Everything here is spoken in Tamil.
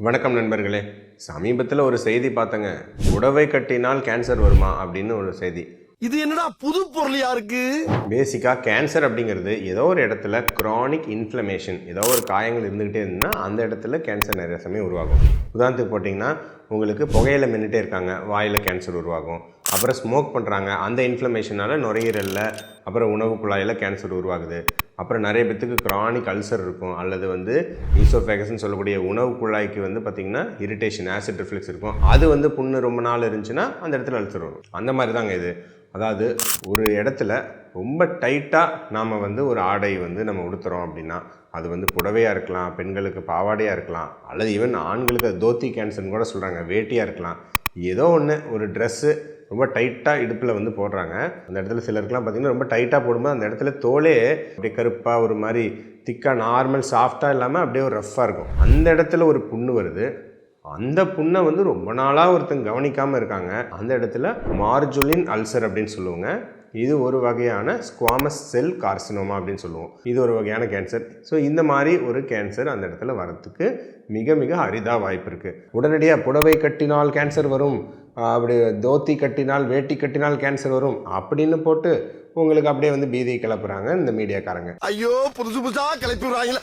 வணக்கம் நண்பர்களே. சமீபத்தில் ஒரு செய்தி பார்த்தங்க. புடவை கட்டினால் கேன்சர் வருமா அப்படின்னு ஒரு செய்தி. இது என்னடா புது பொருளியா இருக்கு? பேசிக்காக கேன்சர் அப்படிங்கிறது ஏதோ ஒரு இடத்துல க்ரானிக் இன்ஃப்ளமேஷன், ஏதோ ஒரு காயங்கள் இருந்துக்கிட்டே இருந்ததுன்னா அந்த இடத்துல கேன்சர் நிறைய சமயம் உருவாகும். உதாரணத்துக்கு போட்டிங்கன்னா, உங்களுக்கு புகையில மின்னுட்டே இருக்காங்க, வாயில் கேன்சர் உருவாகும். அப்புறம் ஸ்மோக் பண்ணுறாங்க, அந்த இன்ஃப்ளமேஷனால் நுரையீரலில் அப்புறம் உணவு குழாயில் கேன்சர் உருவாகுது. அப்புறம் நிறைய பேத்துக்கு க்ரானிக் அல்சர் இருக்கும், அல்லது ஈசோஃபேகஸ்ன்னு சொல்லக்கூடிய உணவு குழாய்க்கு பார்த்திங்கன்னா இரிட்டேஷன், ஆசிட் ரிஃப்ளெக்ஸ் இருக்கும். அது புண்ணு ரொம்ப நாள் இருந்துச்சுன்னா அந்த இடத்துல அல்சர் வரும். அந்த மாதிரி தாங்க இது. அதாவது ஒரு இடத்துல ரொம்ப டைட்டாக நாம் ஒரு ஆடை நம்ம உடுத்துகிறோம் அப்படின்னா, அது புடவையாக இருக்கலாம், பெண்களுக்கு பாவாடையாக இருக்கலாம், அல்லது ஈவன் ஆண்களுக்கு அது தோத்தி கேன்சர்னு கூட சொல்கிறாங்க, வேட்டியாக இருக்கலாம். ஏதோ ஒன்று, ஒரு ட்ரெஸ்ஸு ரொம்ப டைட்டாக இடுப்பில் போடுறாங்க. அந்த இடத்துல சிலருக்குலாம் பார்த்திங்கன்னா ரொம்ப டைட்டாக போடும்போது அந்த இடத்துல தோலே அப்படியே கருப்பாக ஒரு மாதிரி திக்காக நார்மல் சாஃப்டாக இல்லாமல் அப்படியே ஒரு ரஃப்பாக இருக்கும். அந்த இடத்துல ஒரு புண்ணு வருது. அந்த புண்ணை ரொம்ப நாளாக ஒருத்தங்க கவனிக்காமல் இருக்காங்க. அந்த இடத்துல மார்ஜுலின் அல்சர் அப்படின்னு சொல்லுவாங்க. இது ஒரு வகையான ஸ்குவாமஸ் செல் கார்சினோமா அப்படின்னு சொல்லுவோம். இது ஒரு வகையான கேன்சர். ஸோ இந்த மாதிரி ஒரு கேன்சர் அந்த இடத்துல வரத்துக்கு மிக மிக அரிதாக வாய்ப்பு இருக்குது. உடனடியாக புடவை கட்டினால் கேன்சர் வரும், அப்படி தோத்தி கட்டினால் வேட்டி கட்டினால் கேன்சர் வரும் அப்படின்னு போட்டு உங்களுக்கு அப்படியே பீதியை கிளப்புறாங்க இந்த மீடியாக்காரங்க. ஐயோ, புதுசா கிளப்பி விடுறாங்களே.